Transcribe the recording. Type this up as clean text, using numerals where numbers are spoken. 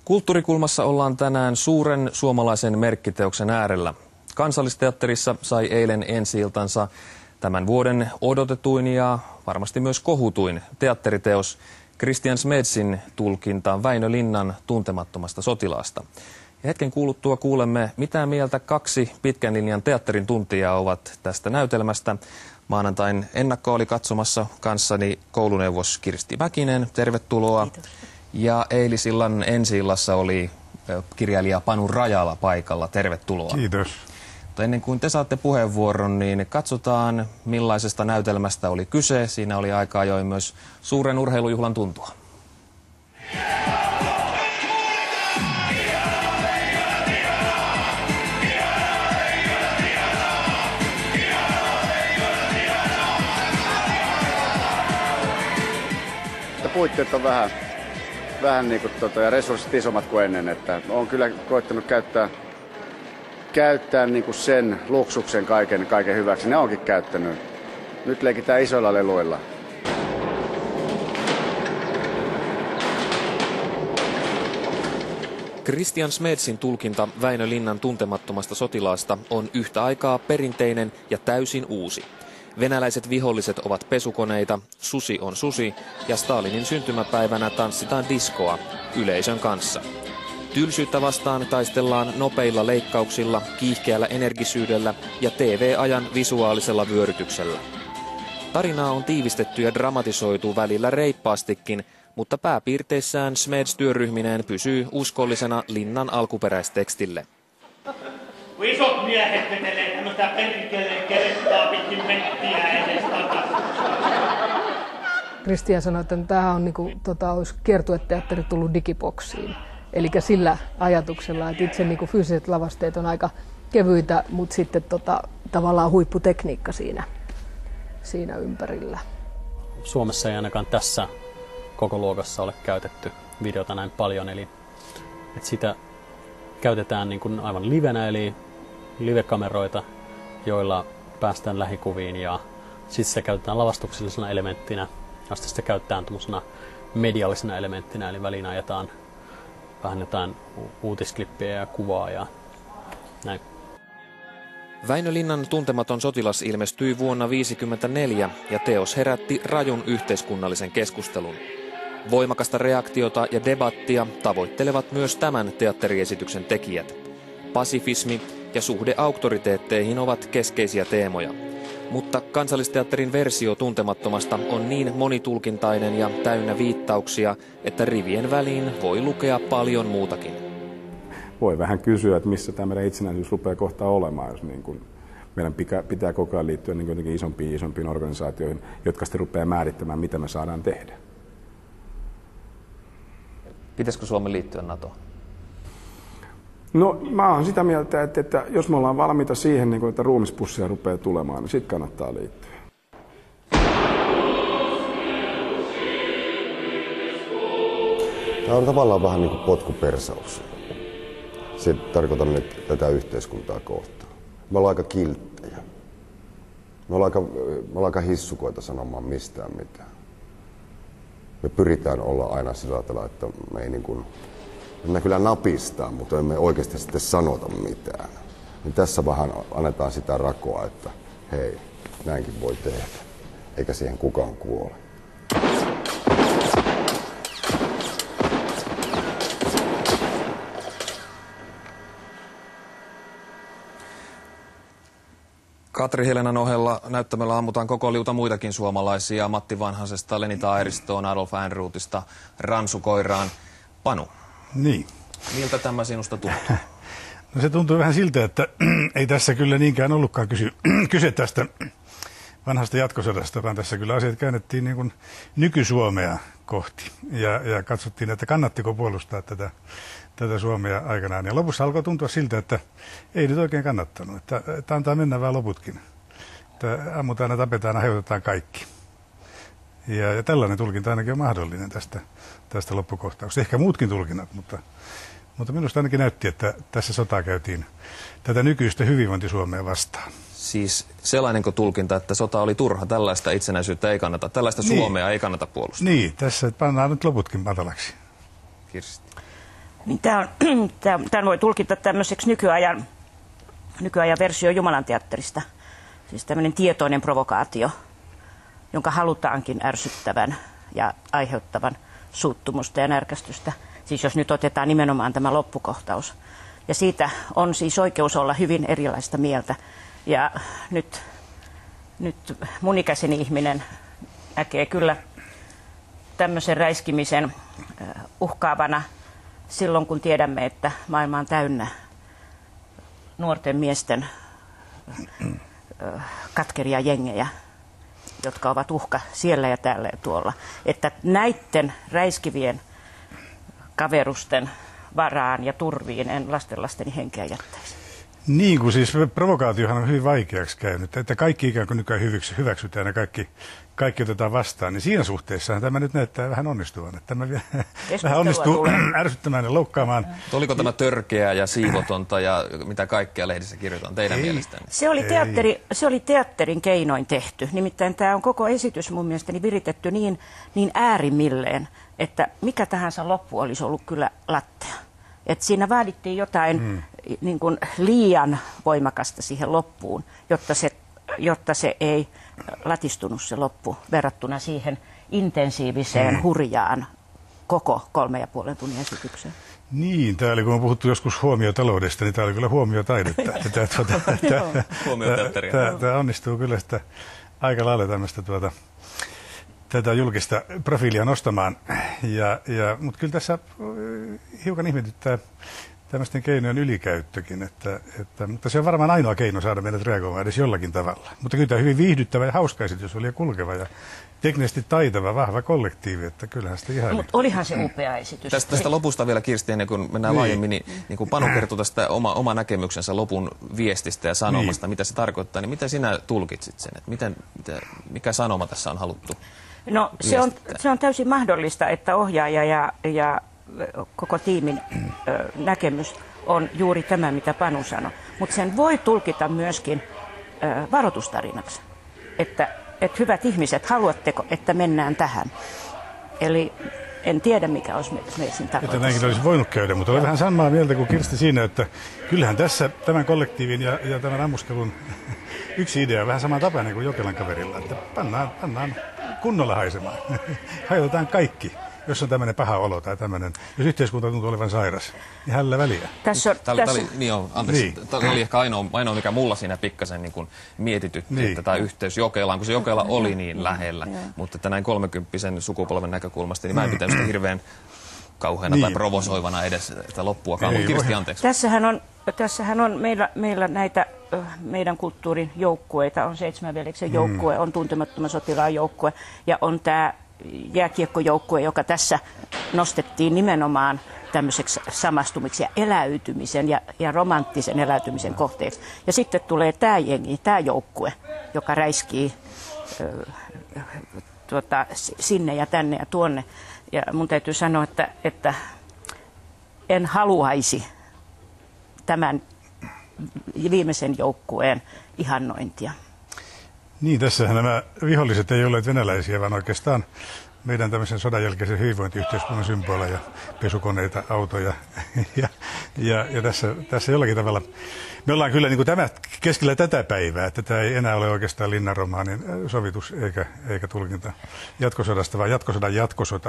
Kulttuurikulmassa ollaan tänään suuren suomalaisen merkkiteoksen äärellä. Kansallisteatterissa sai eilen ensi-iltansa tämän vuoden odotetuin ja varmasti myös kohutuin teatteriteos Christian Smedsin tulkinta Väinö Linnan Tuntemattomasta sotilaasta. Ja hetken kuluttua kuulemme, mitä mieltä kaksi pitkän linjan teatterin tuntijaa ovat tästä näytelmästä. Maanantain ennakko oli katsomassa kanssani kouluneuvos Kirsti Mäkinen, tervetuloa. Kiitos. Ja eilisillan ensi-illassa oli kirjailija Panu Rajala paikalla, tervetuloa. Kiitos. Mutta ennen kuin te saatte puheenvuoron, niin katsotaan millaisesta näytelmästä oli kyse. Siinä oli aika ajoin myös suuren urheilujuhlan tuntua. Puitteet on vähän niin kuin ja resurssit isommat kuin ennen, että olen kyllä koettanut käyttää niin kuin sen luksuksen kaiken hyväksi. Ne onkin käyttänyt. Nyt leikitään isoilla leluilla. Christian Smedsin tulkinta Väinö Linnan Tuntemattomasta sotilaasta on yhtä aikaa perinteinen ja täysin uusi. Venäläiset viholliset ovat pesukoneita, susi on susi ja Stalinin syntymäpäivänä tanssitaan diskoa yleisön kanssa. Tylsyyttä vastaan taistellaan nopeilla leikkauksilla, kiihkeällä energisyydellä ja TV-ajan visuaalisella vyörytyksellä. Tarinaa on tiivistetty ja dramatisoitu välillä reippaastikin, mutta pääpiirteissään Smeds työryhmineen pysyy uskollisena Linnan alkuperäistekstille. Kun isot miehet vetelee tämmöistä perkeleen kerettaa pitkin mettiä edestakas. Christian sanoi, että tämähän on olisi kiertueteatteri tullut digiboksiin. Eli sillä ajatuksella, että itse fyysiset lavasteet on aika kevyitä, mutta sitten tavallaan huipputekniikka siinä ympärillä. Suomessa ei ainakaan tässä koko luokassa ole käytetty videota näin paljon, eli että sitä käytetään niin kuin aivan livenä, eli livekameroita, joilla päästään lähikuviin, ja sitten se käytetään lavastuksellisena elementtinä, ja sitten se käytetään tuollaisena mediallisena elementtinä, eli väliin ajetaan vähän jotain uutisklippiä ja kuvaa ja näin. Väinö Linnan Tuntematon sotilas ilmestyi vuonna 1954 ja teos herätti rajun yhteiskunnallisen keskustelun. Voimakasta reaktiota ja debattia tavoittelevat myös tämän teatteriesityksen tekijät. Pasifismi ja suhde auktoriteetteihin ovat keskeisiä teemoja. Mutta Kansallisteatterin versio Tuntemattomasta on niin monitulkintainen ja täynnä viittauksia, että rivien väliin voi lukea paljon muutakin. Voi vähän kysyä, että missä tämä meidän itsenäisyys rupeaa kohta olemaan, jos meidän pitää koko ajan liittyä jotenkin isompiin organisaatioihin, jotka sitten rupeaa määrittämään, mitä me saadaan tehdä. Pitäisikö Suomen liittyä NATOon? No, mä oon sitä mieltä, että jos me ollaan valmiita siihen, että ruumispussia rupeaa tulemaan, niin sitten kannattaa liittyä. Tämä on tavallaan vähän niin kuin potkupersaus. Se tarkoittaa nyt tätä yhteiskuntaa kohtaan. Me ollaan aika kilttejä. Me ollaan aika hissukoita sanomaan mistään mitään. Me pyritään olla aina sillä tavalla, että me kyllä napistaa, mutta emme oikeasti sitten sanota mitään. Niin tässä vähän annetaan sitä rakoa, että hei, näinkin voi tehdä, eikä siihen kukaan kuole. Katri Helenan ohella näyttämällä ammutaan koko liuta muitakin suomalaisia, Matti Vanhasesta, Leni Taeristoon, Adolf Ehrnrootista, Ransukoiraan. Panu, niin. Miltä tämä sinusta tuntuu? No se tuntuu vähän siltä, että ei tässä kyllä niinkään ollutkaan kyse tästä vanhasta jatkosodasta, vaan tässä kyllä asiat käännettiin niin kuin nyky-Suomea kohti ja katsottiin, että kannattiko puolustaa tätä Suomea aikanaan. Ja lopussa alkoi tuntua siltä, että ei nyt oikein kannattanut, että antaa mennä vaan loputkin. Että ammutaan ja tapetaan ja hajotetaan kaikki. Ja tällainen tulkinta ainakin on mahdollinen tästä loppukohtauksesta. Ehkä muutkin tulkinnat, mutta minusta ainakin näytti, että tässä sotaa käytiin tätä nykyistä hyvinvointi-Suomea vastaan. Siis sellainenko tulkinta, että sota oli turha, tällaista itsenäisyyttä ei kannata, tällaista Suomea ei kannata puolustaa? Niin, tässä pannaan nyt loputkin matalaksi. Kirsti. Niin tämän voi tulkita tämmöiseksi nykyajan versio Jumalan teatterista. Siis tämmöinen tietoinen provokaatio, jonka halutaankin ärsyttävän ja aiheuttavan suuttumusta ja närkästystä. Siis jos nyt otetaan nimenomaan tämä loppukohtaus. Ja siitä on siis oikeus olla hyvin erilaista mieltä. Ja nyt mun ikäiseni ihminen näkee kyllä tämmöisen räiskimisen uhkaavana silloin, kun tiedämme, että maailma on täynnä nuorten miesten katkeria jengejä, jotka ovat uhka siellä ja täällä ja tuolla. Että näiden räiskivien kaverusten varaan ja turviin en lastenlasteni henkeä jättäisi. Niin kuin siis provokaatiohan on hyvin vaikeaksi käynyt, että kaikki ikään kuin nykyään hyväksytään ja kaikki otetaan vastaan, niin siinä suhteessa tämä nyt näyttää vähän onnistuvan. Että tämä vähän onnistuu ärsyttämään ja loukkaamaan. Oliko tämä törkeää ja siivotonta ja mitä kaikkea lehdissä kirjoitetaan teidän mielestänne? Se oli teatterin keinoin tehty. Nimittäin tämä on koko esitys mun mielestäni viritetty niin äärimmilleen, että mikä tahansa loppu olisi ollut kyllä lattea. Et siinä vaadittiin jotain niin kuin liian voimakasta siihen loppuun, jotta se ei latistunut se loppu verrattuna siihen intensiiviseen, hurjaan koko 3,5 tunnin esitykseen. Niin, tämä oli, kun on puhuttu joskus huomiotaloudesta, niin tämä oli kyllä huomiotaidetta. Tämä onnistuu kyllä sitä aika lailla tämmöistä tätä julkista profiilia nostamaan, mutta kyllä tässä hiukan ihmetyttää tämmöisten keinojen ylikäyttökin, mutta se on varmaan ainoa keino saada meidät reagoimaan edes jollakin tavalla. Mutta kyllä tämä hyvin viihdyttävä ja hauska esitys oli ja kulkeva ja teknisesti taitava, vahva kollektiivi, että kyllähän sitä ihan... Mutta olihan se upea esitys. Tästä lopusta vielä, Kirsti, ennen kuin mennään laajemmin, niin kun Panu kertoi tästä oma näkemyksensä lopun viestistä ja sanomasta, mitä se tarkoittaa, niin miten sinä tulkitsit sen? Että mikä sanoma tässä on haluttu? No se on täysin mahdollista, että ohjaaja ja koko tiimin näkemys on juuri tämä, mitä Panu sanoi. Mutta sen voi tulkita myöskin varoitustarinaksi, että hyvät ihmiset, haluatteko, että mennään tähän? Eli en tiedä, mikä olisi meidän tarkoitus. Näinkin olisi voinut käydä, mutta olen vähän samaa mieltä kuin Kirsti siinä, että kyllähän tässä tämän kollektiivin ja tämän ammuskelun yksi idea on vähän samantapainen kuin Jokelan kaverilla, että pannaan kunnolla haisemaan. Hajotetaan kaikki, jos on tämmöinen paha olo tai tämmöinen, jos yhteiskunta tuntuu olevan sairas, niin hällä väliä. Tämä oli ehkä ainoa, mikä mulla siinä pikkasen niin mietitytti, että tämä yhteys Jokelaan, kun se Jokela oli niin lähellä, mutta että näin 30-vuotiaan sukupolven näkökulmasta, niin mä en pitänyt sitä hirveän kauheana tai provosoivana edes sitä loppuakaan. Mutta Kirsti, anteeksi. Tässähän on meillä näitä meidän kulttuurin joukkueita, on 7 veljeksen joukkue, on Tuntemattoman sotilaan joukkue ja on tämä jääkiekkojoukkue, joka tässä nostettiin nimenomaan tämmöiseksi samastumiksi ja eläytymisen ja romanttisen eläytymisen kohteeksi. Ja sitten tulee tämä jengi, tämä joukkue, joka räiskii sinne ja tänne ja tuonne. Ja mun täytyy sanoa, että en haluaisi tämän viimeisen joukkueen ihannointia. Niin, tässähän nämä viholliset ei olleet venäläisiä, vaan oikeastaan meidän tämmöisen sodan jälkeisen hyvinvointiyhteiskunnan symboleja, pesukoneita, autoja. ja tässä jollakin tavalla, me ollaan kyllä niin kuin tämä keskellä tätä päivää, että tämä ei enää ole oikeastaan linnanromaanin sovitus eikä tulkinta jatkosodasta, vaan jatkosodan jatkosota.